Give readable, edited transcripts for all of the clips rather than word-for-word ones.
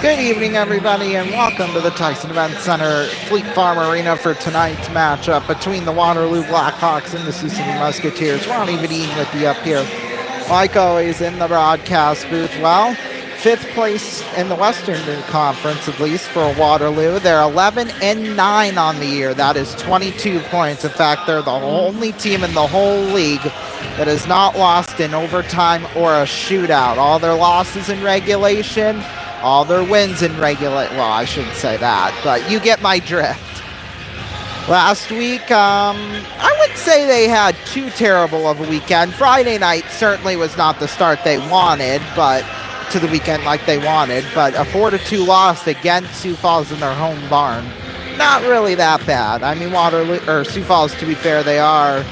Good evening, everybody, and welcome to the Tyson Event Center Fleet Farm Arena for tonight's matchup between the Waterloo Blackhawks and the Sioux City Musketeers. Ronnie Vadine with you up here, like always, in the broadcast booth. Well, fifth place in the Western Conference, at least for Waterloo. They're 11-9 on the year. That is 22 points. In fact, they're the only team in the whole league that has not lost in overtime or a shootout. All their losses in regulation, all their wins in regulate. Well, I shouldn't say that, but you get my drift. Last week, I wouldn't say they had too terrible of a weekend. Friday night certainly was not the start they wanted, but to the weekend like they wanted. But a 4-2 loss against Sioux Falls in their home barn, not really that bad. I mean, Waterloo or Sioux Falls, to be fair, they are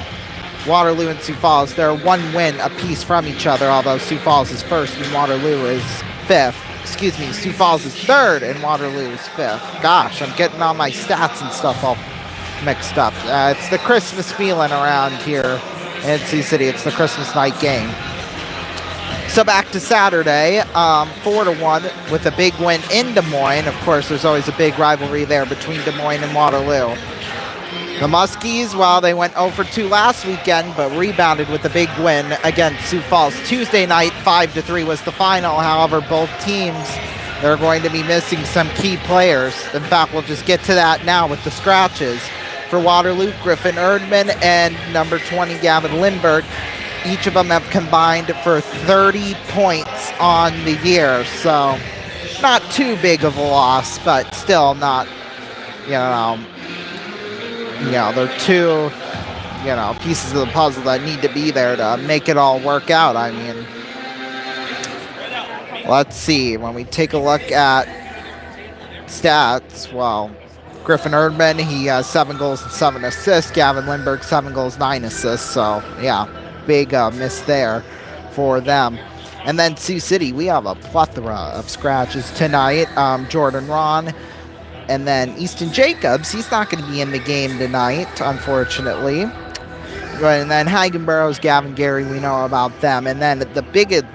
Waterloo and Sioux Falls. They're one win apiece from each other, although Sioux Falls is first and Waterloo is fifth. Excuse me, Sioux Falls is third and Waterloo is fifth. Gosh, I'm getting all my stats and stuff all mixed up. It's the Christmas feeling around here in Sioux City. It's the Christmas night game. So back to Saturday, 4-1 with a big win in Des Moines. Of course, there's always a big rivalry there between Des Moines and Waterloo. The Muskies, well, they went 0-2 last weekend, but rebounded with a big win against Sioux Falls. Tuesday night, 5-3 was the final. However, both teams, they're going to be missing some key players. In fact, we'll just get to that now with the scratches. For Waterloo, Griffin Erdman and number 20, Gavin Lindbergh, each of them have combined for 30 points on the year. So, not too big of a loss, but still not, they're two, pieces of the puzzle that need to be there to make it all work out. I mean, let's see. When we take a look at stats, well, Griffin Erdman, he has 7 goals and 7 assists. Gavin Lindbergh, 7 goals, 9 assists. So, yeah, big miss there for them. And then Sioux City, we have a plethora of scratches tonight. Jordan Ron. And then Easton Jacobs, he's not going to be in the game tonight, unfortunately. And then Hagen Burrows, Gavin Gary, we know about them. And then the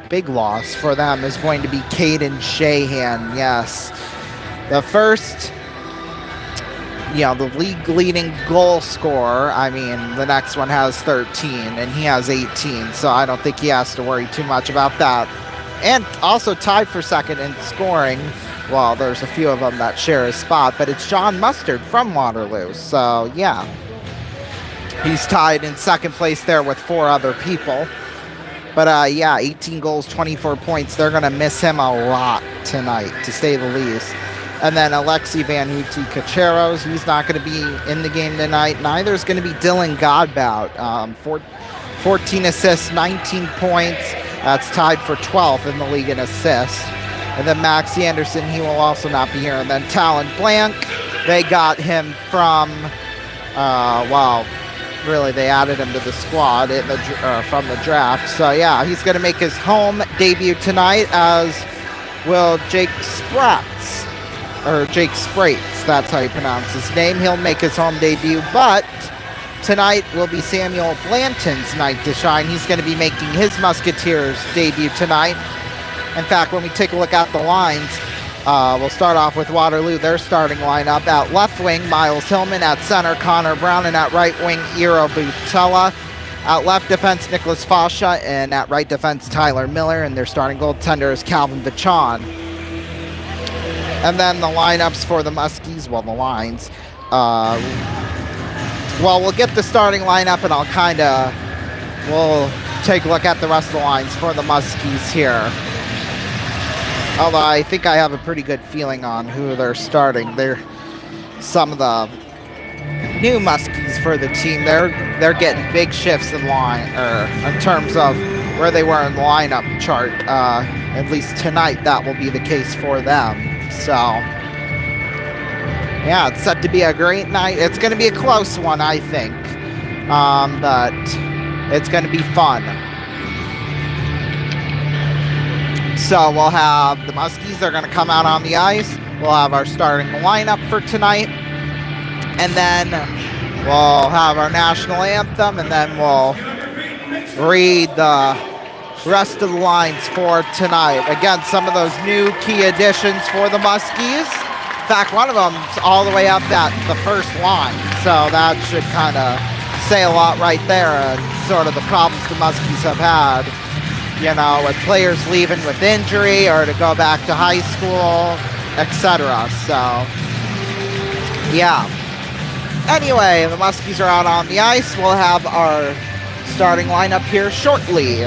big loss for them is going to be Caden Shahan. Yes, the first, the league leading goal scorer. I mean, the next one has 13 and he has 18. So I don't think he has to worry too much about that. And also tied for second in scoring. Well, there's a few of them that share a spot, but it's John Mustard from Waterloo. So, yeah, he's tied in second place there with 4 other people. But, 18 goals, 24 points. They're going to miss him a lot tonight, to say the least. And then Alexi Van Hootie Cacheros, he's not going to be in the game tonight. Neither is going to be Dylan Godbout. 14 assists, 19 points. That's tied for 12th in the league in assists. And then Max Anderson, he will also not be here. And then Talon Blank, they got him from, really they added him to the squad from the draft. So yeah, he's going to make his home debut tonight, as will Jake Sprates, that's how you pronounce his name. He'll make his home debut, but tonight will be Samuel Blanton's night to shine. He's going to be making his Musketeers debut tonight. In fact, when we take a look at the lines, we'll start off with Waterloo, their starting lineup. At left wing, Miles Hillman. At center, Connor Brown. And at right wing, Iro Butella. At left defense, Nicholas Fasha. And at right defense, Tyler Miller. And their starting goaltender is Calvin Vachon. And then the lineups for the Muskies, the lines. We'll get the starting lineup, and we'll take a look at the rest of the lines for the Muskies here. Although I think I have a pretty good feeling on who they're starting. They're some of the new Muskies for the team. They're getting big shifts in terms of where they were in the lineup chart. At least tonight, that will be the case for them. So, yeah, it's set to be a great night. It's going to be a close one, I think, but it's going to be fun. So we'll have the Muskies, they're going to come out on the ice. We'll have our starting lineup for tonight. And then we'll have our national anthem, and then we'll read the rest of the lines for tonight. Again, some of those new key additions for the Muskies. In fact, one of them's all the way up at the first line, so that should kind of say a lot right there, and sort of the problems the Muskies have had, you know, with players leaving with injury or to go back to high school, etc. So, yeah. Anyway, the Muskies are out on the ice. We'll have our starting lineup here shortly.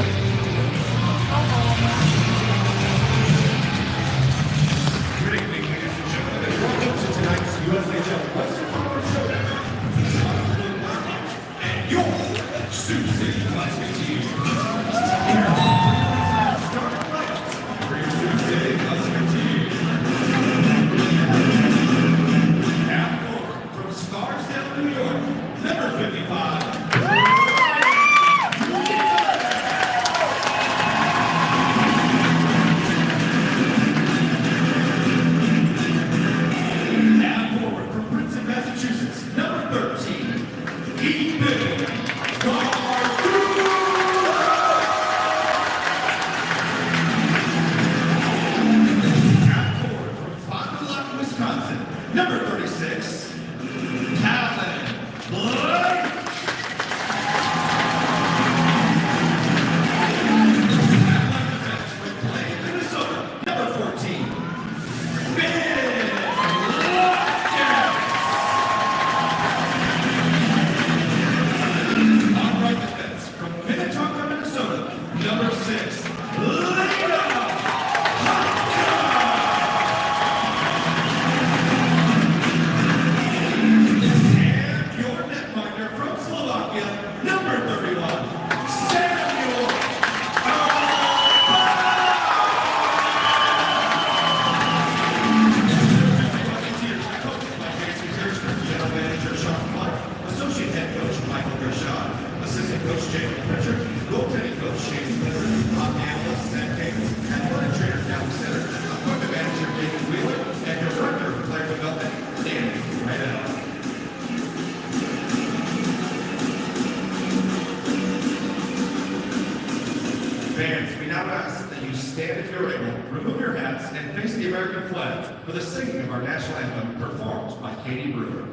Fans, we now ask that you stand if you're able, remove your hats, and face the American flag for the singing of our national anthem performed by Katie Brewer.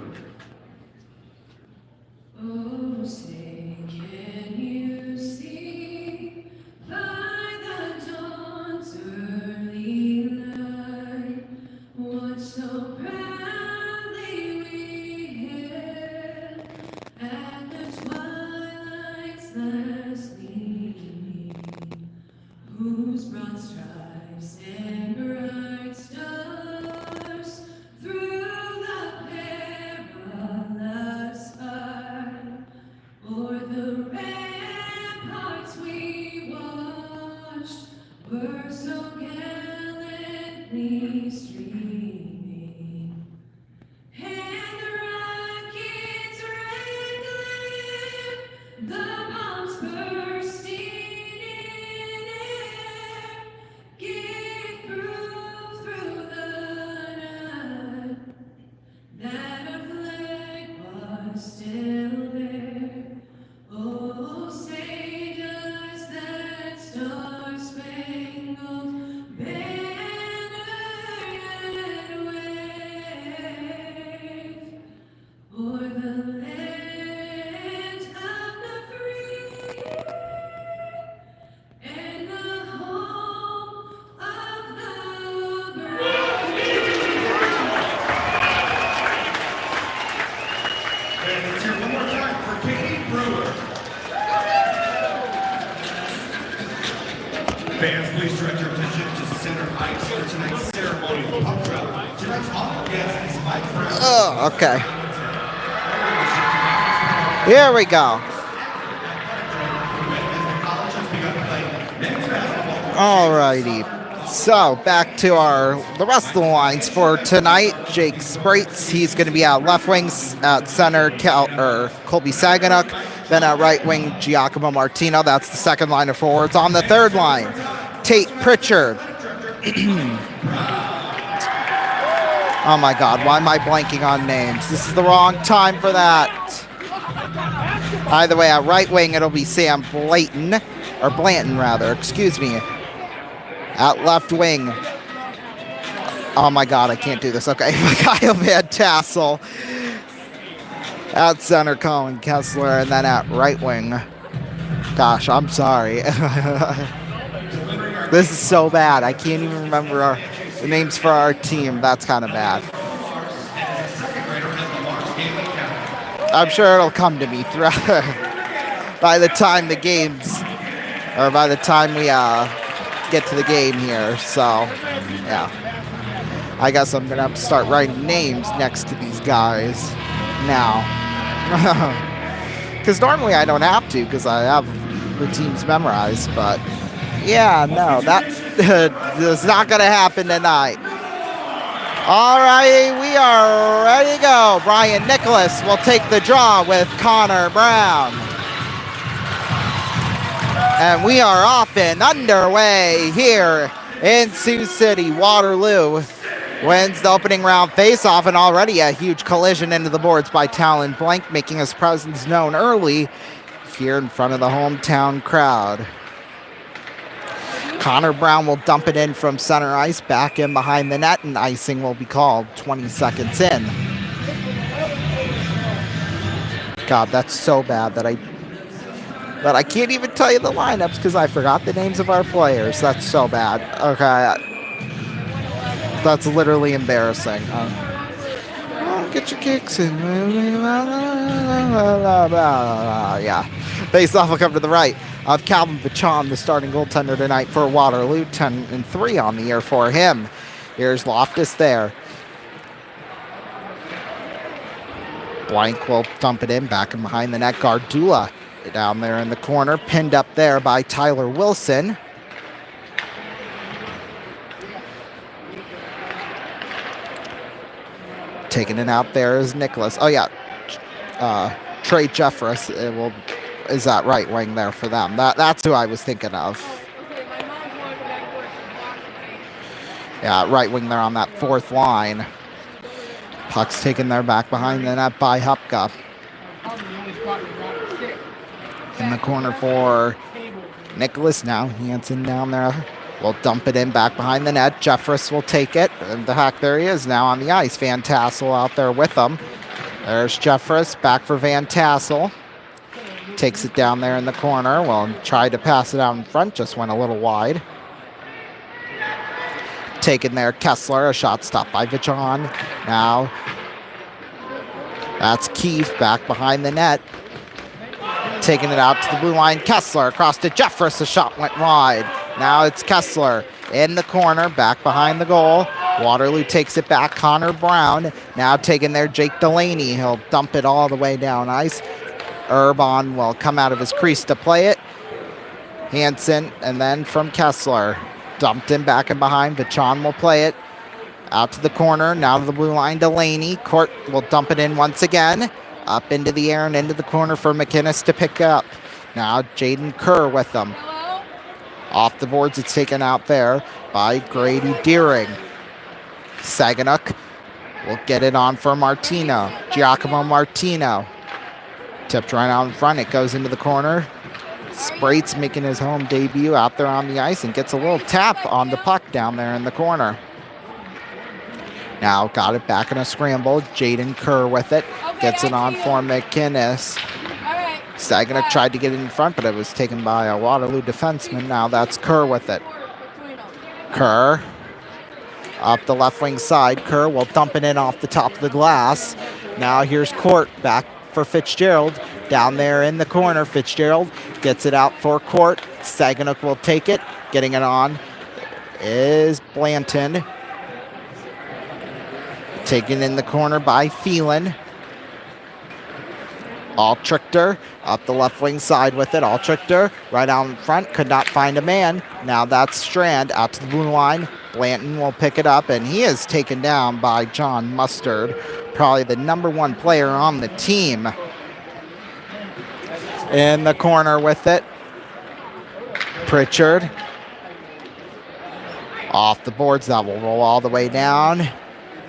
Oh, say, can you see by the dawn's early light what so proudly we hailed at the twilight's last gleaming, whose broad stripes and bright stars through the perilous fight o'er the ramparts we watched were so gallantly streaming, and the rocket's red glare, the bombs bursting in air, gave proof through the night that our flag was still there. Oh, say does that star-spangled banner yet wave o'er the land of the free and the home of the brave? And let's hear one more time for Katie Brewer. Fans, please direct your attention to center ice for tonight's ceremonial puck drop. Tonight's honored guest is Mike Brown. Oh, okay. Here we go. Alrighty. So back to the rest of the lines for tonight. Jake Sprates, he's going to be at left wings. At center, Colby Saganuk. Then at right wing, Giacomo Martino. That's the second line of forwards. On the third line, Tate Pritchard. Oh my God, why am I blanking on names? This is the wrong time for that. Either way, at right wing, it'll be Sam Blayton. or Blanton rather, excuse me. At left wing. Oh my God, I can't do this. Okay, Kyle Van Tassel. At center, Colin Kessler, and then at right wing. Gosh, I'm sorry. This is so bad. I can't even remember the names for our team. That's kind of bad. I'm sure it'll come to me throughout by the time the games, or by the time we get to the game here. So, yeah. I guess I'm gonna have to start writing names next to these guys now. Because normally I don't have to, because I have the teams memorized. But yeah, no, that is not gonna happen tonight. All right, we are ready to go. Brian Nicholas will take the draw with Connor Brown. And we are off and underway here in Sioux City. Waterloo wins the opening round face-off, and already a huge collision into the boards by Talon Blank, making his presence known early here in front of the hometown crowd. Connor Brown will dump it in from center ice, back in behind the net, and icing will be called 20 seconds in. God, that's so bad that I can't even tell you the lineups because I forgot the names of our players. That's so bad. Okay. That's literally embarrassing. Get your kicks in. Yeah. Face off will come to the right of Calvin Vachon, the starting goaltender tonight for Waterloo. 10-3 on the year for him. Here's Loftus there. Blank will dump it in, back and behind the net. Gardula down there in the corner, pinned up there by Tyler Wilson. Taking it out there is Nicholas. Oh yeah, Trey Jeffress is that right wing there for them. That's who I was thinking of. Yeah, right wing there on that fourth line. Puck's taken there back behind the net by Hupka. In the corner for Nicholas now. Hansen down there. Will dump it in back behind the net. Jeffress will take it. And the heck, there he is now on the ice. Van Tassel out there with him. There's Jeffress back for Van Tassel. Takes it down there in the corner. Well, tried to pass it out in front. Just went a little wide. Taken there, Kessler. A shot stopped by Vachon. Now, that's Keefe back behind the net. Taking it out to the blue line. Kessler across to Jeffress. The shot went wide. Now it's Kessler in the corner, back behind the goal. Waterloo takes it back. Connor Brown now taking there. Jake Delaney. He'll dump it all the way down ice. Urban will come out of his crease to play it. Hansen, and then from Kessler. Dumped in back and behind. Vachon will play it. Out to the corner. Now to the blue line. Delaney. Court will dump it in once again. Up into the air and into the corner for McInnes to pick up. Now Jaden Kerr with them. Off the boards, it's taken out there by Grady Deering. Saganuk will get it on for Martino. Giacomo Martino. Tipped right out in front. It goes into the corner. Sprates making his home debut out there on the ice and gets a little tap on the puck down there in the corner. Now got it back in a scramble. Jaden Kerr with it. Gets it on for McInnes. Saganuk tried to get it in front, but it was taken by a Waterloo defenseman. Now that's Kerr with it. Kerr up the left wing side. Kerr will dump it in off the top of the glass. Now here's Court back for Fitzgerald. Down there in the corner, Fitzgerald gets it out for Court. Saganuk will take it. Getting it on is Blanton. Taken in the corner by Phelan. Altrichter up the left wing side with it. Altrichter right out in front. Could not find a man. Now that's Strand out to the blue line. Blanton will pick it up, and he is taken down by John Mustard. Probably the #1 player on the team. In the corner with it. Pritchard. Off the boards. That will roll all the way down.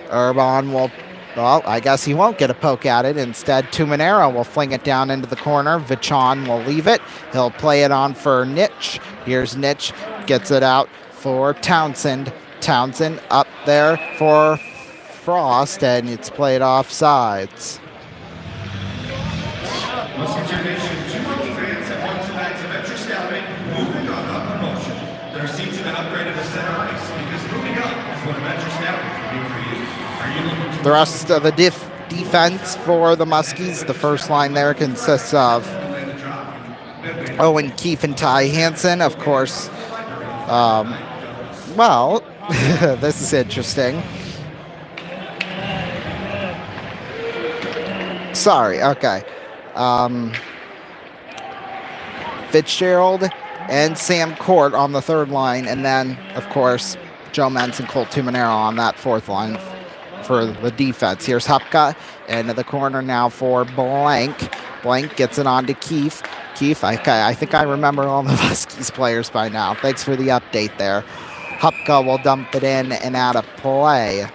Urban will Well, I guess he won't get a poke at it. Instead, Tumanero will fling it down into the corner. Vichon will leave it. He'll play it on for Nitch. Here's Nitch, gets it out for Townsend. Townsend up there for Frost, and it's played off sides. Musketeer Nation, 200 fans have won tonight's adventure scouting, moving on up promotion. Their seats have been upgraded to center ice because moving up is what adventure scouting can do for you. Are you looking to The rest of the defense for the Muskies, the first line there consists of Owen Keefe and Ty Hansen, of course. Well, this is interesting. Sorry, okay. Fitzgerald and Sam Court on the third line, and then, of course, Joe Mentz and Colt Tumanero on that fourth line for the defense. Here's Hupka into the corner now for Blank. Blank gets it on to Keefe. Keefe, I think I remember all the Muskies players by now. Thanks for the update there. Hupka will dump it in and out of play.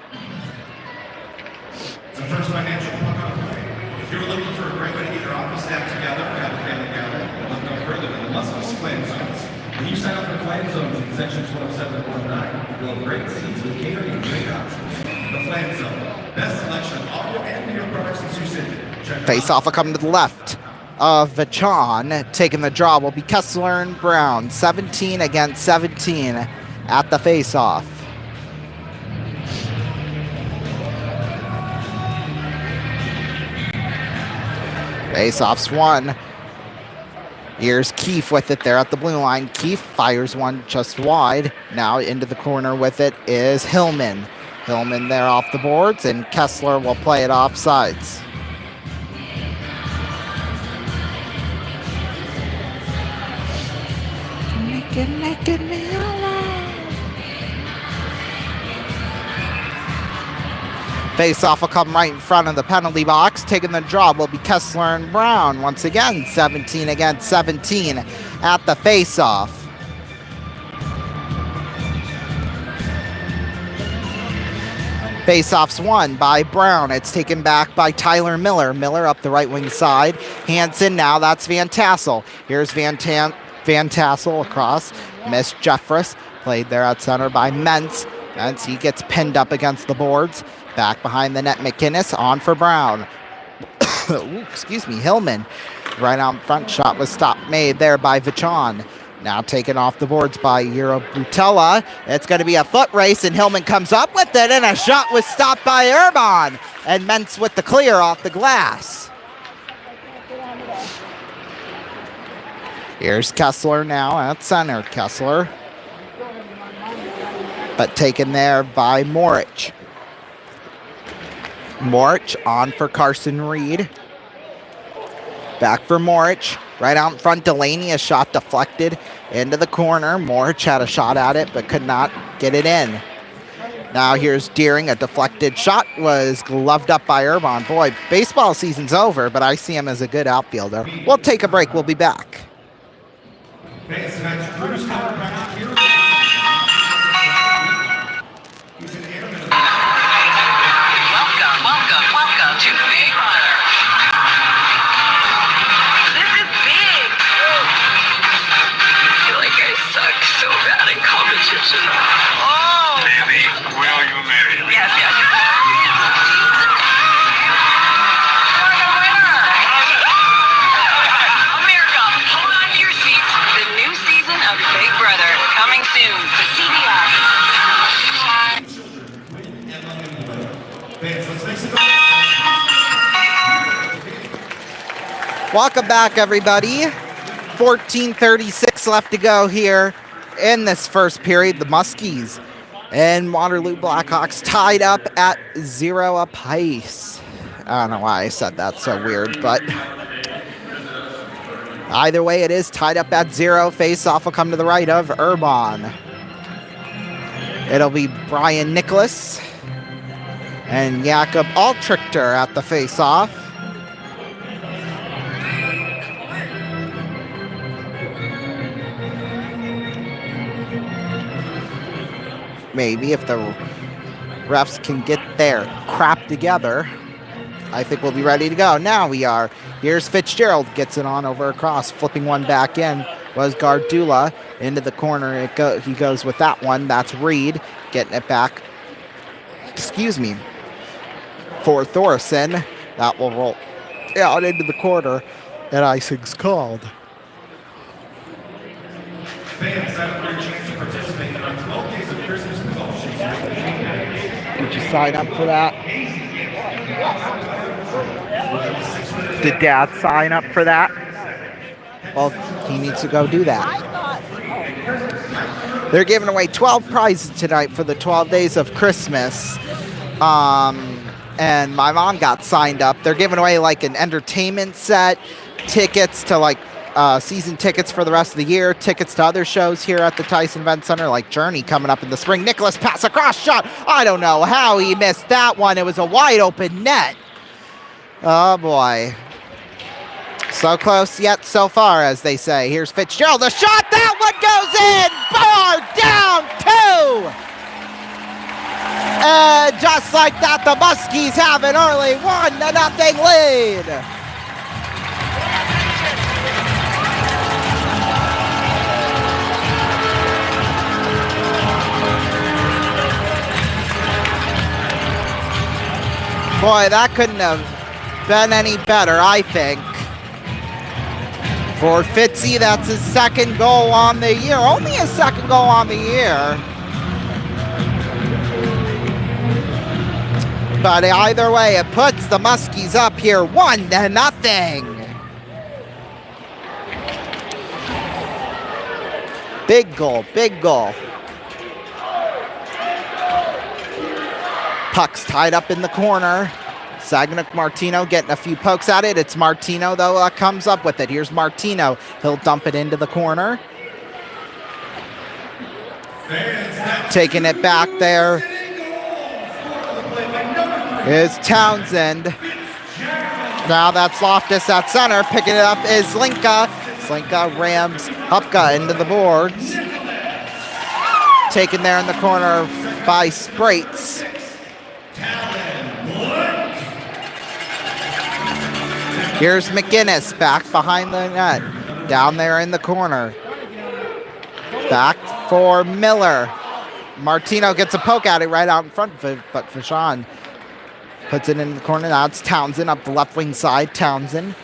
The first financial puck on play. If you're looking for a great way to get your office staff together or have a family gathering, look no further than the Muskies Clan Zones. When you sign up for Clan Zones in sections 107 and 109, you'll have great seats with catering and great options. The Clan Zone, best selection of audio and video products in Sioux City. Face off will come to the left of Vachon. Taking the draw will be Kessler and Brown. 17 against 17 at the face-off. Face-off's won. Here's Keefe with it there at the blue line. Keefe fires one just wide. Now into the corner with it is Hillman. Hillman there off the boards, and Kessler will play it off sides. Making me Face-off will come right in front of the penalty box. Taking the draw will be Kessler and Brown. Once again, 17 against 17 at the face-off. Face-off's won by Brown. It's taken back by Tyler Miller. Miller up the right wing side. Hansen, now that's Van Tassel. Here's Van Tassel across. Missed Jeffress. Played there at center by Mentz. Mentz, he gets pinned up against the boards. Back behind the net, McInnes on for Brown. Ooh, excuse me, Hillman. Right out front, shot was stopped made there by Vichon. Now taken off the boards by Euro Butella. It's going to be a foot race, and Hillman comes up with it, and a shot was stopped by Urban. And Mentz with the clear off the glass. Here's Kessler now at center. Kessler, but taken there by Morich. Morich on for Carson Reed. Back for Morich. Right out in front, Delaney, a shot deflected into the corner. Morich had a shot at it, but could not get it in. Now here's Deering. A deflected shot was gloved up by Urban. Boy, baseball season's over, but I see him as a good outfielder. We'll take a break. We'll be back. Fans, tonight's Bruce chiropractic here. He's an animal. Welcome to Big Brother. This is big. I feel like I suck so bad in competition. Oh! Baby, will you marry me? Yes. You're the winner. America, hold on to your seats. The new season of Big Brother coming soon to CBS. Fans, let's make some Welcome back, everybody. 14:36 left to go here in this first period. The Muskies and Waterloo Blackhawks tied up at 0 apiece. I don't know why I said that so weird, but either way, it is tied up at 0. Face-off will come to the right of Urban. It'll be Brian Nicholas and Jakob Altrichter at the face-off. Maybe if the refs can get their crap together, I think we'll be ready to go. Now we are. Here's Fitzgerald, gets it on over across, flipping one back in. Was Gardula into the corner. He goes with that one. That's Reed getting it back. Excuse me. For Thorson. That will roll out into the corner, and icing's called. Fans, have a chance to participate in our 12 days of Christmas promotions. Did you sign up for that? Did Dad sign up for that? Well, he needs to go do that. They're giving away 12 prizes tonight for the 12 days of Christmas. And my mom got signed up. They're giving away like an entertainment set, tickets to like season tickets for the rest of the year, tickets to other shows here at the Tyson Event Center, like Journey coming up in the spring. Nicholas pass across shot. I don't know how he missed that one. It was a wide open net. Oh boy. So close yet so far, as they say. Here's Fitzgerald. The shot. That one goes in. Bar down 2. And just like that, the Muskies have an early 1-0 lead. Boy, that couldn't have been any better, I think. For Fitzy, that's his second goal on the year. Only his second goal on the year. But either way, it puts the Muskies up here 1-0. Big goal, big goal. Puck's tied up in the corner. Sagnuk Martino getting a few pokes at it. It's Martino, though, that comes up with it. Here's Martino. He'll dump it into the corner. Taking it back there is Townsend. Now that's Loftus at center. Picking it up is Slinka. Slinka rams Hupka into the boards. Taken there in the corner by Sprates. Here's McGinnis back behind the net. Down there in the corner. Back for Miller. Martino gets a poke at it right out in front of it, but Fashawn puts it in the corner. Now it's Townsend up the left wing side. Townsend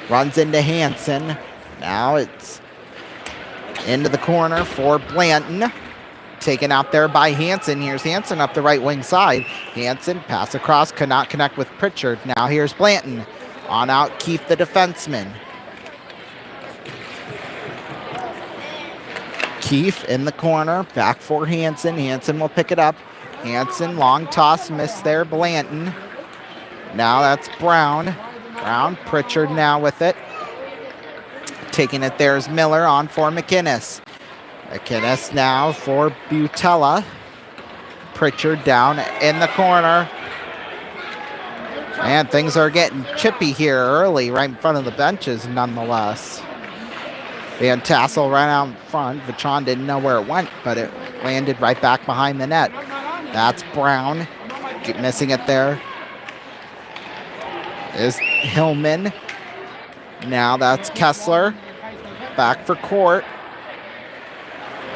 runs into Hansen. Now it's into the corner for Blanton. Taken out there by Hansen. Here's Hansen up the right wing side. Hansen pass across, could not connect with Pritchard. Now here's Blanton. On out Keith the defenseman. Keith in the corner, back for Hansen. Hansen will pick it up. Hansen, long toss, missed there. Blanton. Now that's Brown. Brown, Pritchard now with it. Taking it there is Miller on for McInnes. McInnes now for Butella. Pritchard down in the corner. And things are getting chippy here early, right in front of the benches, nonetheless. Van Tassel ran out in front. Vachon didn't know where it went, but it landed right back behind the net. That's Brown. Keep missing it there. Is Hillman. Now that's Kessler. Back for Court.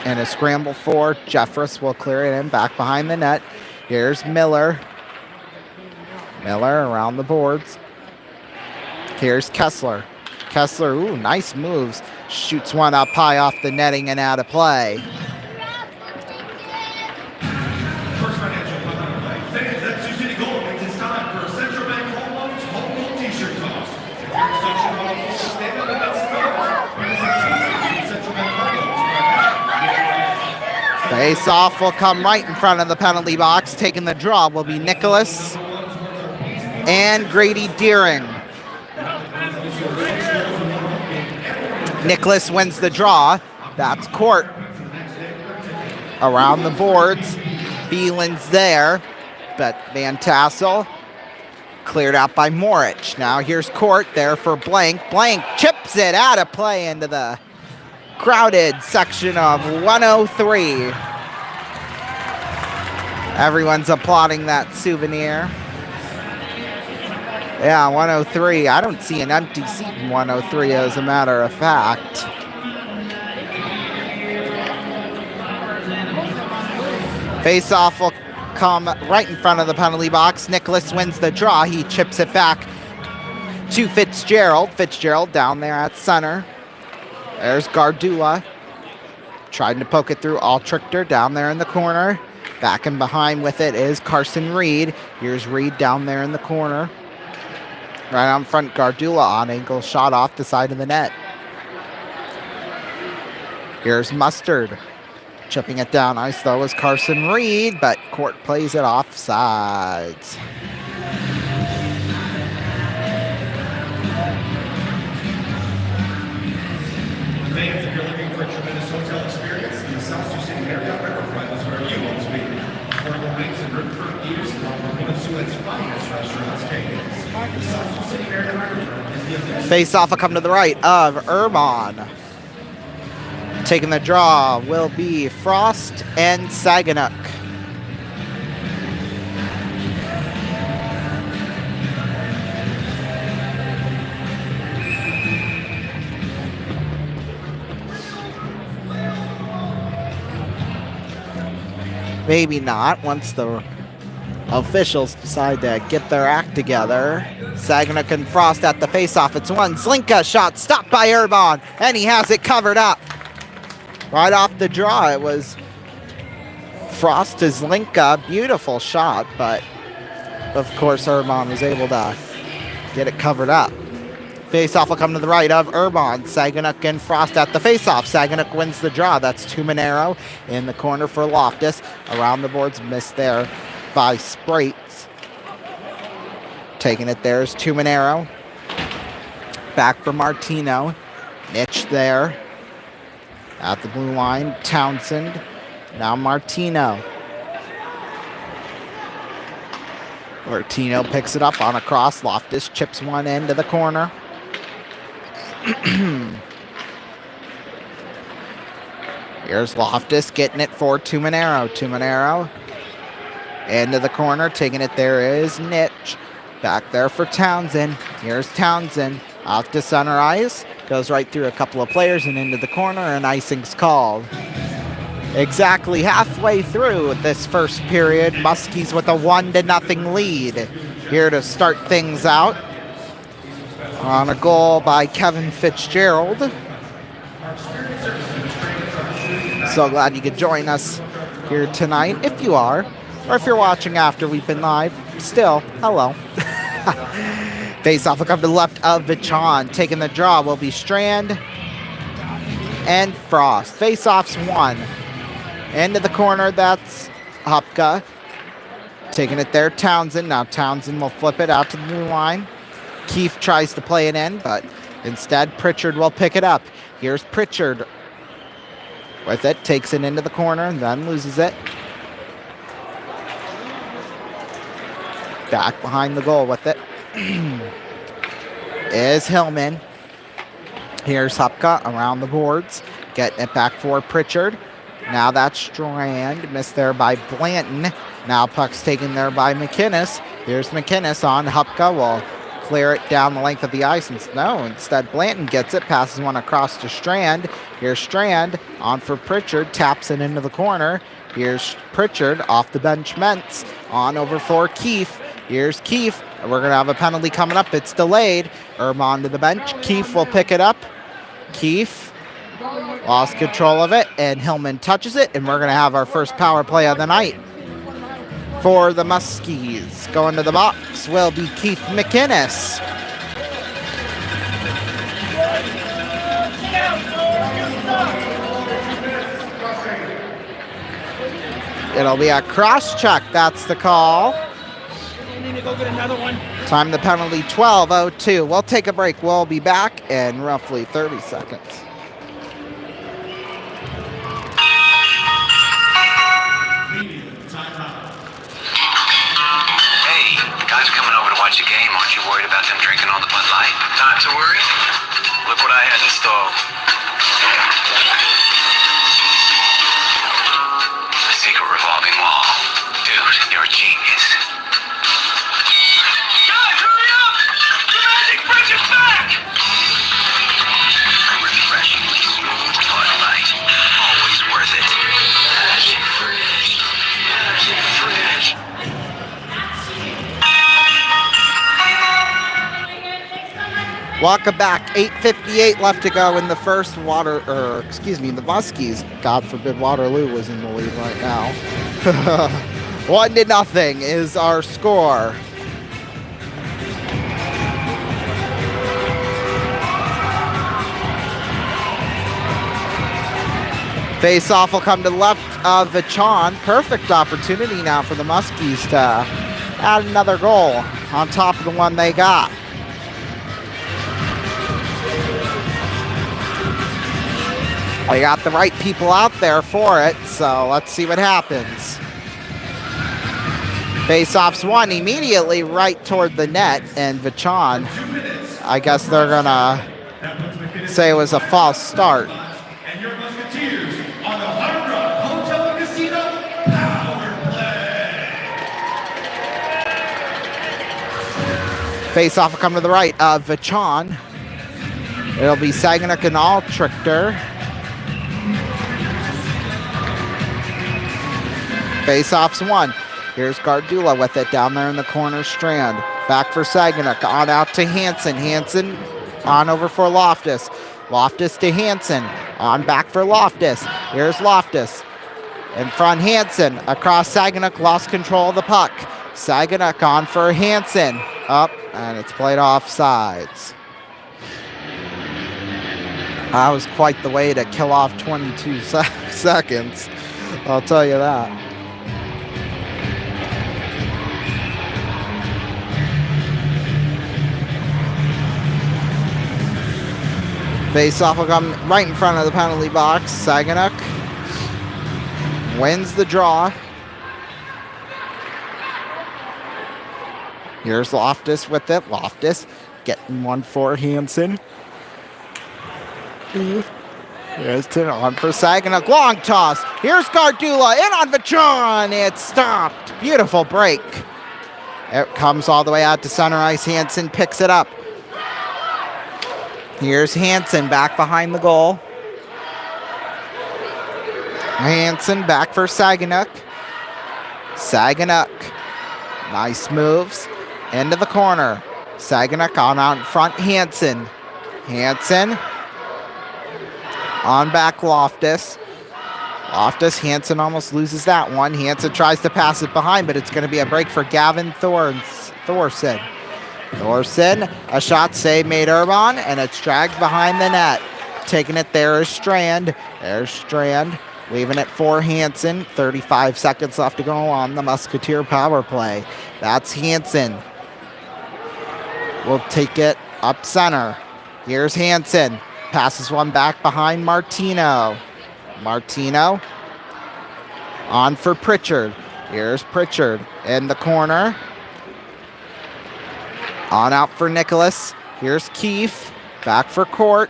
And a scramble for Jeffress will clear it in back behind the net. Here's Miller. Miller around the boards. Here's Kessler. Kessler, ooh, nice moves. Shoots one up high off the netting and out of play. First financial play. Fans, that's Sioux City Gold. It's time for Central Bank Home Loans Home Goal T-shirt toss. Section 104, stand up and let's go. Central Bank Home Loans. Face off will come right in front of the penalty box. Taking the draw will be Nicholas and Grady Deering. Nicholas wins the draw. That's Court. Around the boards. Phelan's there. But Van Tassel cleared out by Morich. Now here's Court there for Blank. Blank chips it out of play into the crowded section of 103. Everyone's applauding that souvenir. Yeah, 103. I don't see an empty seat in 103 as a matter of fact. Face-off will come right in front of the penalty box. Nicholas wins the draw. He chips it back to Fitzgerald. Fitzgerald down there at center. There's Gardula. Trying to poke it through Altrichter down there in the corner. Back and behind with it is Carson Reed. Here's Reed down there in the corner. Right on front, Gardula on angle shot off the side of the net. Here's Mustard. Chipping it down ice though is Carson Reed, but Court plays it offsides. Fans, if you're looking for a tremendous hotel experience, the South Sioux City Marriott Riverfront is where you want to be. Affordable rates and riverfront views along with one of Siouxland's finest restaurants, Cane's. The South Sioux City Marriott Riverfront is the official. Face-off will come to the right of Urbon. Taking the draw will be Frost and Saginaw. Maybe not once the officials decide to get their act together. Saginaw and Frost at the face-off. It's one Zlinka shot stopped by Urbon, and he has it covered up. Right off the draw, it was Frost to Zlinka. Beautiful shot, but of course Urbon was able to get it covered up. Face-off will come to the right of Urbon. Saginaw and Frost at the face-off. Saginaw wins the draw. That's Tumanero in the corner for Loftus. Around the boards, missed there by Sprates. Taking it there is Tumanero. Back for Martino. Niche there. At the blue line, Townsend. Now Martino. Martino picks it up on a cross. Loftus chips one into the corner. Here's Loftus getting it for Tumanero. Tumanero into the corner. Taking it there is Nitch. Back there for Townsend. Here's Townsend. Out to center ice. Goes right through a couple of players and into the corner, and icing's called. Exactly halfway through this first period, Muskies with a 1-0 lead. Here to start things out on a goal by Kevin Fitzgerald. So glad you could join us here tonight, if you are, or if you're watching after we've been live. Still, hello. Face-off will come to the left of Vichon. Taking the draw will be Strand and Frost. Face-off's one. Into the corner, that's Hupka. Taking it there, Townsend. Now Townsend will flip it out to the blue line. Keefe tries to play it in, but instead Pritchard will pick it up. Here's Pritchard with it. Takes it into the corner and then loses it. Back behind the goal with it is Hillman. Here's Hupka around the boards. Getting it back for Pritchard. Now that's Strand. Missed there by Blanton. Now puck's taken there by McInnes. Here's McInnes on. Hupka will clear it down the length of the ice. Instead Blanton gets it. Passes one across to Strand. Here's Strand on for Pritchard. Taps it into the corner. Here's Pritchard off the bench. Mentz on over for Keefe. Here's Keefe. We're going to have a penalty coming up. It's delayed. Urbon to the bench. Keefe will pick it up. Keefe lost control of it, and Hillman touches it, and we're going to have our first power play of the night for the Muskies. Going to the box will be Keith McInnes. It'll be a cross check. That's the call. Need to go get another one. Time the penalty, 12:02. We'll take a break. We'll be back in roughly 30 seconds. Hey, guys are coming over to watch the game. Aren't you worried about them drinking all the Bud Light? Not to worry. Look what I had installed. A secret revolving wall. Dude, Welcome back. 8:58 left to go in the first the Muskies. God forbid Waterloo was in the lead right now. 1-0 is our score. Face-off will come to the left of Vachon. Perfect opportunity now for the Muskies to add another goal on top of the one they got. They got the right people out there for it, so let's see what happens. Face-off's won immediately right toward the net, and Vachon, I guess they're gonna say it was a false start. And your Musketeers on the Hard Rock Hotel and Casino Power Play. Face-off will come to the right of Vachon. It'll be Saginaw and Altrichter. Face-off's won. Here's Gardula with it down there in the corner strand. Back for Saginaw. On out to Hansen. Hansen on over for Loftus. Loftus to Hansen. On back for Loftus. Here's Loftus. In front, Hansen. Across Saginaw. Lost control of the puck. Saginaw on for Hansen. Up, and it's played off sides. That was quite the way to kill off 22 seconds. I'll tell you that. Face-off will come right in front of the penalty box. Saginaw wins the draw. Here's Loftus with it. Loftus getting one for Hansen. Here's on for Saginaw. Long toss. Here's Gardula. In on Vachon. It's stopped. Beautiful break. It comes all the way out to center ice. Hansen picks it up. Here's Hansen back behind the goal. Hansen back for Saginaw. Saginaw. Nice moves. Into the corner. Saginaw on out in front. Hansen. Hansen. On back Loftus. Loftus. Hansen almost loses that one. Hansen tries to pass it behind, but it's going to be a break for Gavin Thorson. Thorson, a shot save made Urban, and it's dragged behind the net. Taking it there is Strand. There's Strand, leaving it for Hansen. 35 seconds left to go on the Musketeer power play. That's Hansen. We'll take it up center. Here's Hansen. Passes one back behind Martino. Martino on for Pritchard. Here's Pritchard in the corner. On out for Nicholas. Here's Keefe. Back for Court.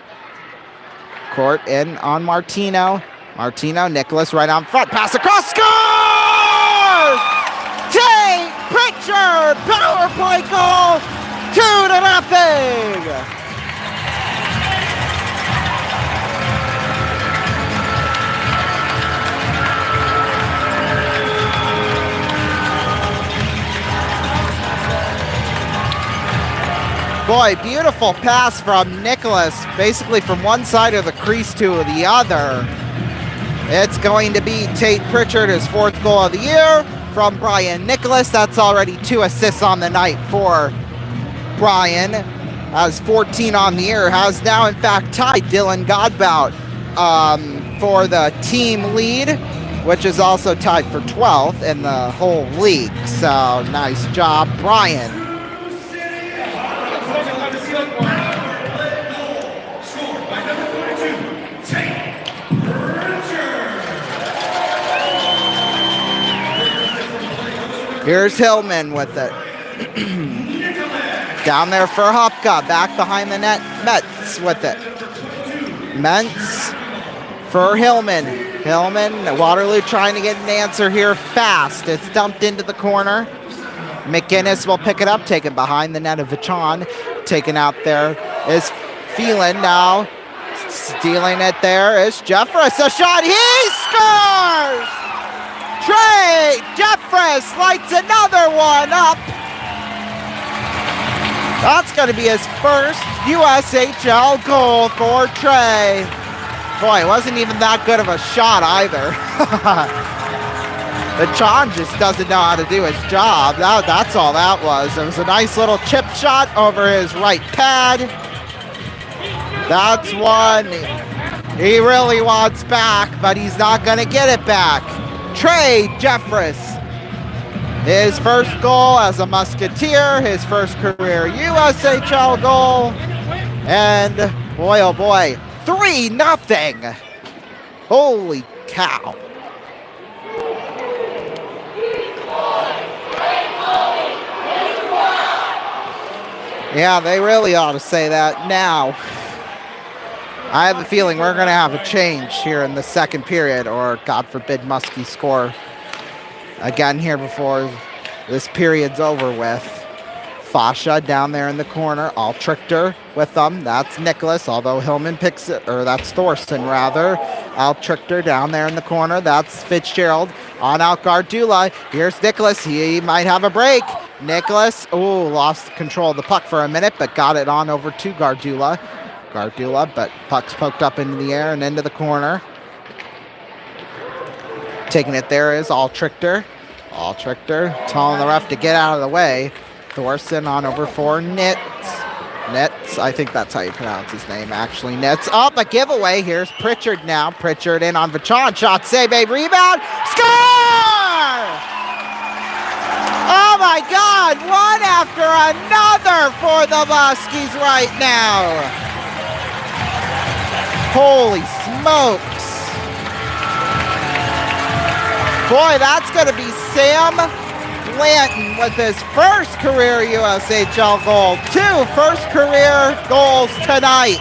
Court in on Martino. Martino, Nicholas right on front. Pass across. Scores! Tate Pritchard! Power play goal! 2-0! Boy, beautiful pass from Nicholas, basically from one side of the crease to the other. It's going to be Tate Pritchard, his 4th goal of the year from Brian Nicholas. That's already 2 assists on the night for Brian. Has 14 on the year, has now in fact tied Dylan Godbout for the team lead, which is also tied for 12th in the whole league. So nice job, Brian. Here's Hillman with it. Down there for Hopka. Back behind the net. Metz with it. Mentz for Hillman. Hillman, Waterloo trying to get an answer here fast. It's dumped into the corner. McInnes will pick it up, taken behind the net of Vachon. Taken out there is Phelan now. Stealing it there is Jeffress. A shot. He scores! Trey Jeffress lights another one up. That's going to be his first USHL goal for Trey. Boy, it wasn't even that good of a shot either. But John just doesn't know how to do his job. That's all that was. It was a nice little chip shot over his right pad. That's one he really wants back, but he's not going to get it back. Trey Jeffress, his first goal as a Musketeer, his first career USHL goal, and boy, oh boy, 3-0. Holy cow. Yeah, they really ought to say that now. I have a feeling we're going to have a change here in the second period, or God forbid Muskie score again here before this period's over with. Fasha down there in the corner, all Trichter with them. That's Nicholas, although Hillman picks it, or that's Thorson rather. Al Trichter down there in the corner. That's Fitzgerald on out Gardula. Here's Nicholas. He might have a break. Nicholas, ooh, lost control of the puck for a minute, but got it on over to Gardula. But puck's poked up into the air and into the corner. Taking it there is All Trichter, telling the ref to get out of the way. Thorson on over for Nitz. I think that's how you pronounce his name, actually. Nitz up, a giveaway. Here's Pritchard now. Pritchard in on Vachon. Shot, save, rebound. Score! Oh my God, one after another for the Muskies right now. Holy smokes. Boy, that's going to be Sam Blanton with his first career USHL goal. 2 first career goals tonight.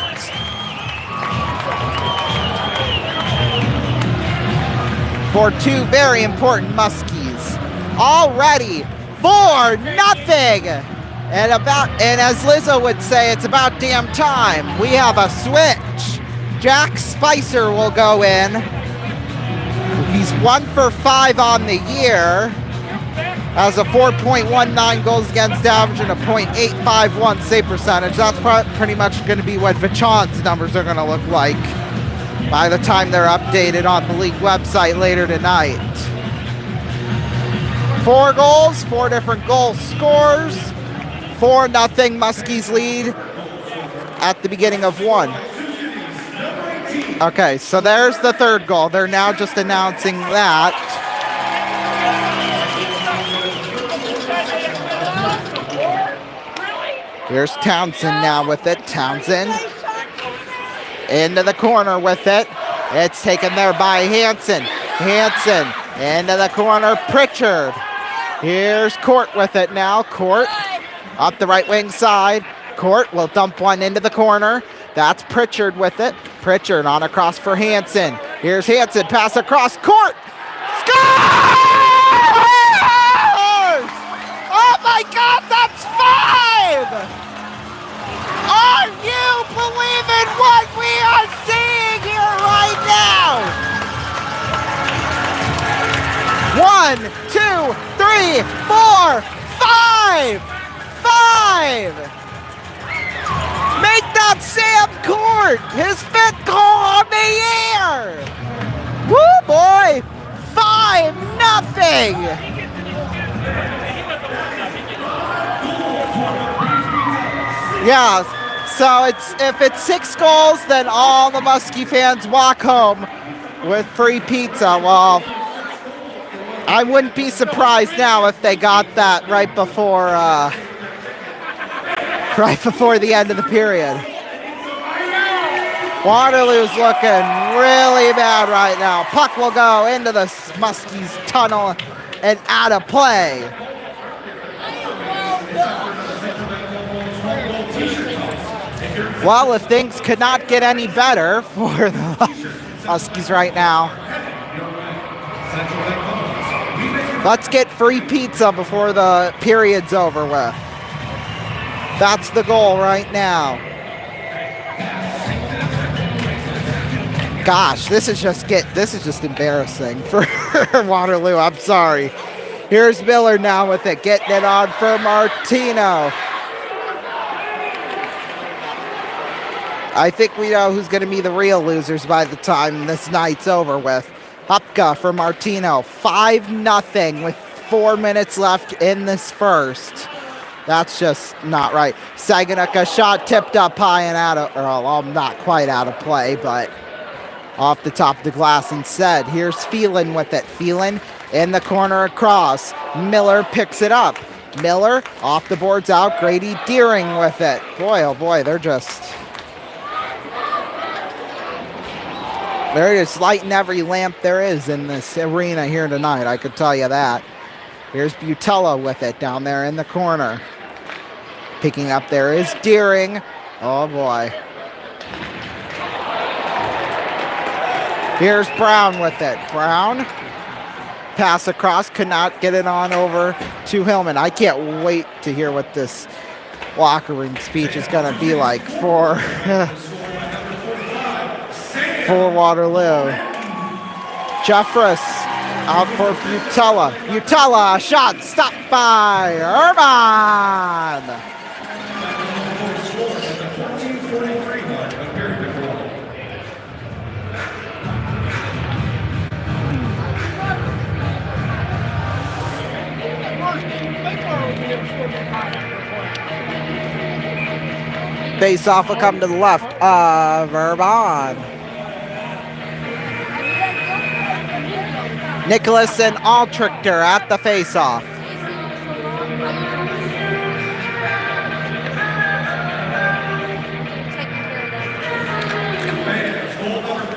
For 2 very important Muskies. Already 4-0. And as Lizzo would say, it's about damn time. We have a switch. Jack Spicer will go in. He's 1 for 5 on the year. Has a 4.19 goals against average and a .851 save percentage. That's pretty much going to be what Vachon's numbers are going to look like by the time they're updated on the league website later tonight. 4 goals, 4 different goal scores. 4-0 Muskies lead at the beginning of 1. Okay, so there's the third goal. They're now just announcing that. Here's Townsend now with it. Townsend into the corner with it. It's taken there by Hansen. Hansen into the corner. Pritchard. Here's Court with it now. Court up the right wing side. Court will dump one into the corner. That's Pritchard with it. Pritchard on across for Hansen. Here's Hansen. Pass across. Court. Scores! Oh my God, that's 5! Are you believing what we are seeing here right now? 1, 2, 3, 4, 5! 5! Make that Sam Court his 5th goal on the year! Woo boy! 5-0! Yeah, so if it's 6 goals, then all the Muskie fans walk home with free pizza. Well, I wouldn't be surprised now if they got that right before the end of the period. Waterloo's looking really bad right now. Puck will go into the Muskies tunnel and out of play. Well, if things could not get any better for the Muskies right now, let's get free pizza before the period's over with. That's the goal right now. Gosh, this is just embarrassing for Waterloo. I'm sorry. Here's Miller now with it, getting it on for Martino. I think we know who's going to be the real losers by the time this night's over with. Hupka for Martino, 5-0 with 4 minutes left in this first. That's just not right. Saganuk, a shot tipped up high and out of, well, not quite out of play, but off the top of the glass instead. Here's Phelan with it. Phelan in the corner across. Miller picks it up. Miller off the boards out. Grady Deering with it. Boy, oh boy, they're just lighting every lamp there is in this arena here tonight, I could tell you that. Here's Butella with it down there in the corner. Picking up there is Deering. Oh boy. Here's Brown with it. Brown, pass across, could not get it on over to Hillman. I can't wait to hear what this locker room speech is going to be like for, for Waterloo. Jeffress out for Butella. Butella, shot stopped by Irvine. Face off will come to the left of Irvine. Nicholas and Altrichter at the face-off.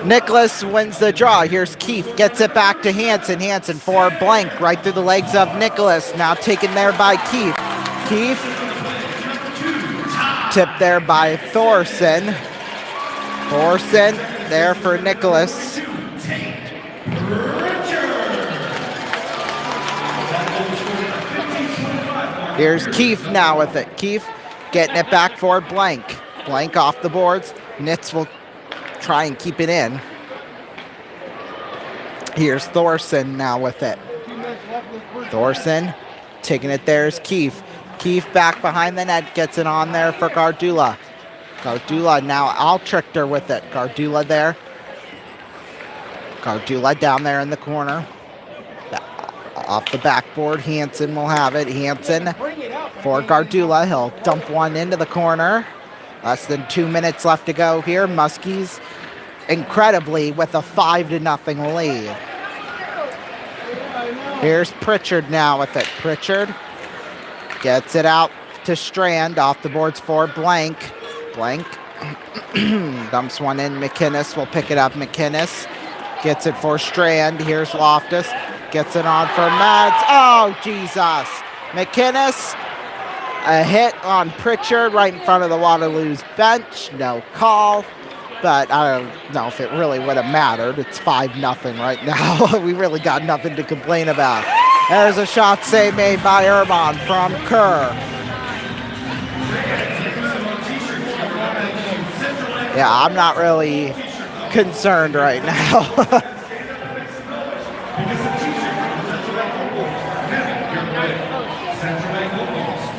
Nicholas wins the draw. Here's Keefe, gets it back to Hansen. Hansen for blank, right through the legs of Nicholas. Now taken there by Keefe. Keefe, tipped there by Thorson. Thorson there for Nicholas. Here's Keefe now with it. Keefe getting it back for Blank. Blank off the boards. Nitz will try and keep it in. Here's Thorson now with it. Thorson taking it there is Keefe. Keefe back behind the net, gets it on there for Gardula. Gardula now Altrichter with it. Gardula there. Gardula down there in the corner. Off the backboard, Hansen will have it. Hansen for Gardula. He'll dump one into the corner. Less than 2 minutes left to go here. Muskies incredibly with a 5-0 lead. Here's Pritchard now with it. Pritchard gets it out to Strand. Off the boards for Blank. Blank dumps one in. McInnes will pick it up. McInnes gets it for Strand. Here's Loftus. Gets it on for Mads. Oh, Jesus. McInnes, a hit on Pritchard right in front of the Waterloo's bench. No call. But I don't know if it really would have mattered. It's 5-0 right now. We really got nothing to complain about. There's a shot save made by Irvine from Kerr. Yeah, I'm not really concerned right now.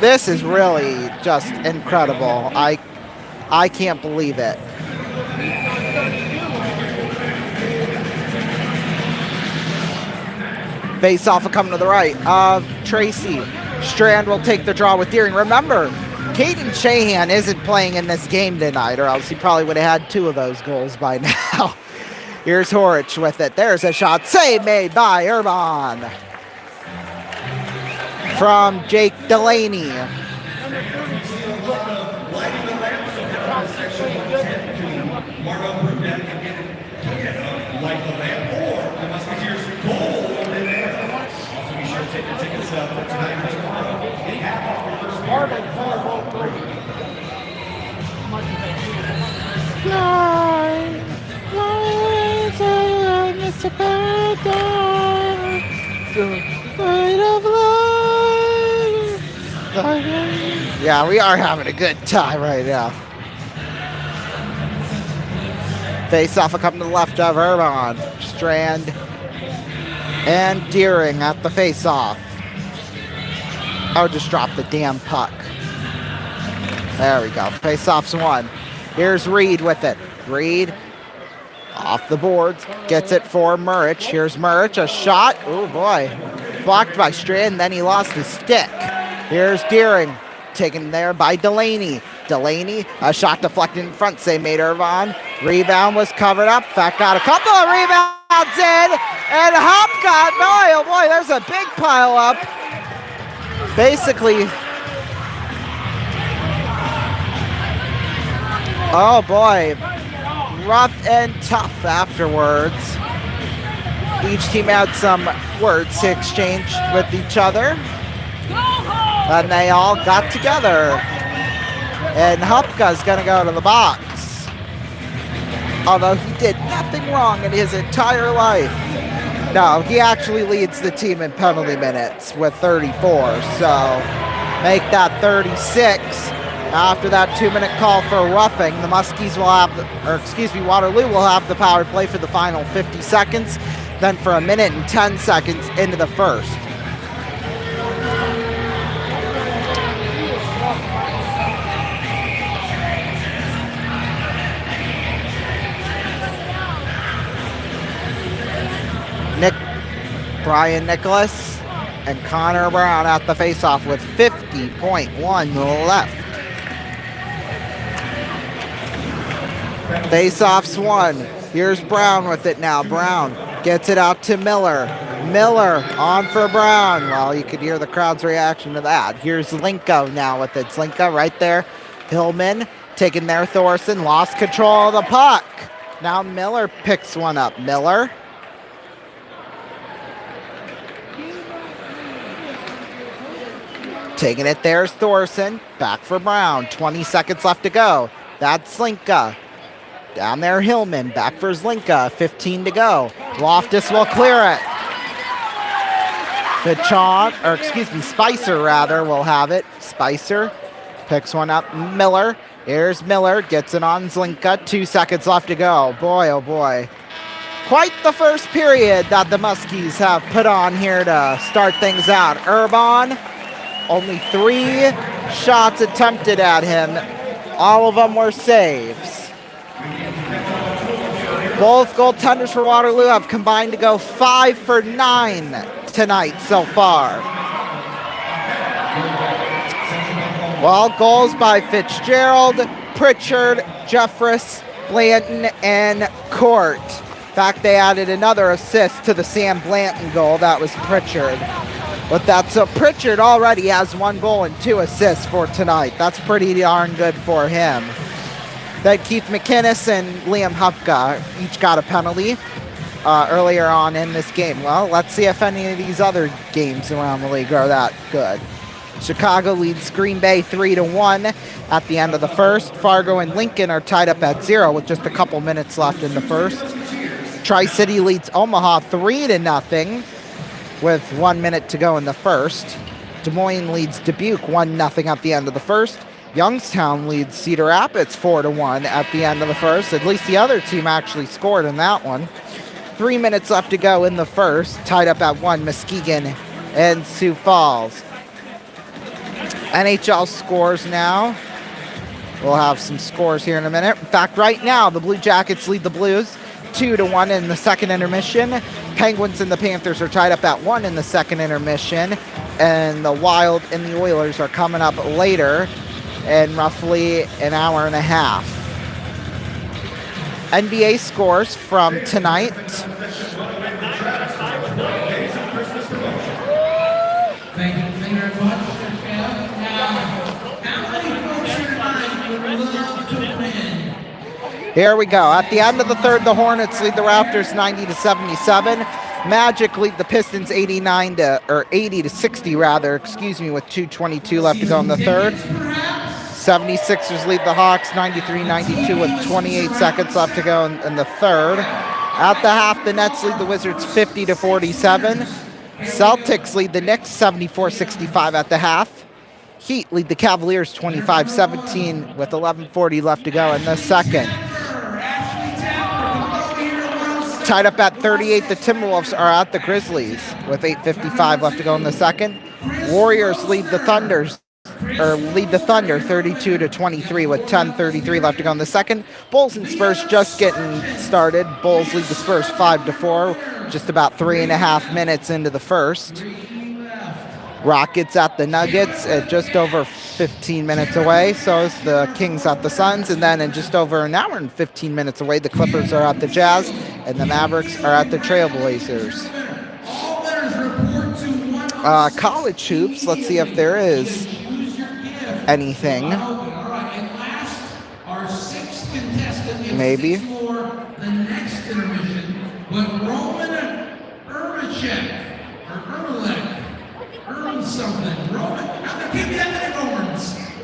This is really just incredible. I can't believe it. Face off will come to the right of Tracy. Strand will take the draw with Deering. Remember, Caden Shahan isn't playing in this game tonight, or else he probably would have had 2 of those goals by now. Here's Horich with it. There's a shot. Save made by Irvine. From Jake Delaney. Yeah, we are having a good time right now. Face off will come to the left of Irvine. Strand and Deering at the face off. Oh, just drop the damn puck. There we go. Face off's 1. Here's Reed with it. Reed off the boards, gets it for Murich. Here's Murich, a shot. Oh boy. Blocked by Strand, then he lost his stick. Here's Deering, taken there by Delaney. Delaney, a shot deflected in front, say made Irvine. Rebound was covered up. Fact got a couple of rebounds in, and Hop got, oh boy, there's a big pile up. Basically, oh boy, rough and tough afterwards. Each team had some words to exchange with each other, and they all got together. And Hupka's gonna go to the box, although he did nothing wrong in his entire life. No, he actually leads the team in penalty minutes with 34, so make that 36. After that 2-minute call for roughing, the Muskies will have, Waterloo will have the power play for the final 50 seconds, then for 1 minute and 10 seconds into the first. Brian Nicholas and Connor Brown at the faceoff with 50.1 left. Faceoffs won. Here's Brown with it now. Brown gets it out to Miller. Miller on for Brown. Well, you could hear the crowd's reaction to that. Here's Linko now with it. Linko right there. Hillman taking there. Thorson lost control of the puck. Now Miller picks one up. Miller. Taking it, there's Thorson. Back for Brown. 20 seconds left to go. That's Slinka. Down there, Hillman. Back for Zlinka. 15 to go. Loftus will clear it. Spicer rather will have it. Spicer picks one up. Miller. Here's Miller. Gets it on Zlinka. 2 seconds left to go. Boy, oh boy. Quite the first period that the Muskies have put on here to start things out. Urban. Only 3 shots attempted at him. All of them were saves. Both goaltenders for Waterloo have combined to go 5 for 9 tonight so far. Well, goals by Fitzgerald, Pritchard, Jeffress, Blanton, and Court. In fact, they added another assist to the Sam Blanton goal. That was Pritchard. But so Pritchard already has 1 goal and 2 assists for tonight. That's pretty darn good for him. Then Keith McInnes and Liam Hupka each got a penalty earlier on in this game. Well, let's see if any of these other games around the league are that good. Chicago leads Green Bay 3-1 at the end of the first. Fargo and Lincoln are tied up at 0 with just a couple minutes left in the first. Tri-City leads Omaha 3-0 with 1 minute to go in the first. Des Moines leads Dubuque 1-0 at the end of the first. Youngstown leads Cedar Rapids 4-1 at the end of the first. At least the other team actually scored in that one. 3 minutes left to go in the first. Tied up at 1, Muskegon and Sioux Falls. NHL scores now. We'll have some scores here in a minute. In fact, right now, the Blue Jackets lead the Blues 2-1 in the second intermission. Penguins and the Panthers are tied up at 1 in the second intermission. And the Wild and the Oilers are coming up later in roughly an hour and a half. NBA scores from tonight. Thank you very much. Here we go. At the end of the third, the Hornets lead the Raptors 90-77. Magic lead the Pistons 80-60 rather, with 2:22 left to go in the third. 76ers lead the Hawks 93-92 with 28 seconds left to go in the third. At the half, the Nets lead the Wizards 50-47. Celtics lead the Knicks 74-65 at the half. Heat lead the Cavaliers 25-17 with 11:40 left to go in the second. Tied up at 38, the Timberwolves are at the Grizzlies with 8:55 left to go in the second. Warriors lead the Thunders or lead the Thunder 32-23 with 10:33 left to go in the second. Bulls and Spurs just getting started. Bulls lead the Spurs 5-4, just about 3.5 minutes into the first. Rockets at the Nuggets at just over 15 minutes away. So is the Kings at the Suns. And then in just over an hour and 15 minutes away, the Clippers are at the Jazz and the Mavericks are at the Trailblazers. College hoops, let's see if there is anything. Maybe. The next intermission, but Roman Ermacek, or Ermalek, Erm something. Roman, I'm going to give you that many Romans.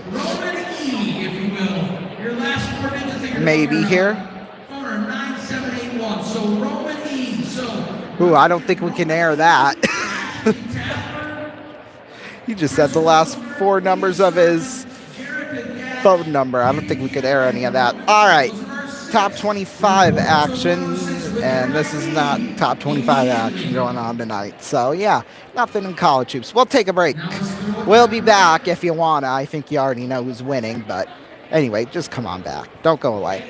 Roman E, if you will. Your last four digits. Maybe here. Phone are 9781. So Roman E. So. Ooh, I don't think we can air that. He just said the last four numbers of his phone number. I don't think we could air any of that. All right. Top 25 action, and this is not top 25 action going on tonight. So, yeah, nothing in college hoops. We'll take a break. We'll be back if you want to. I think you already know who's winning, but anyway, just come on back. Don't go away.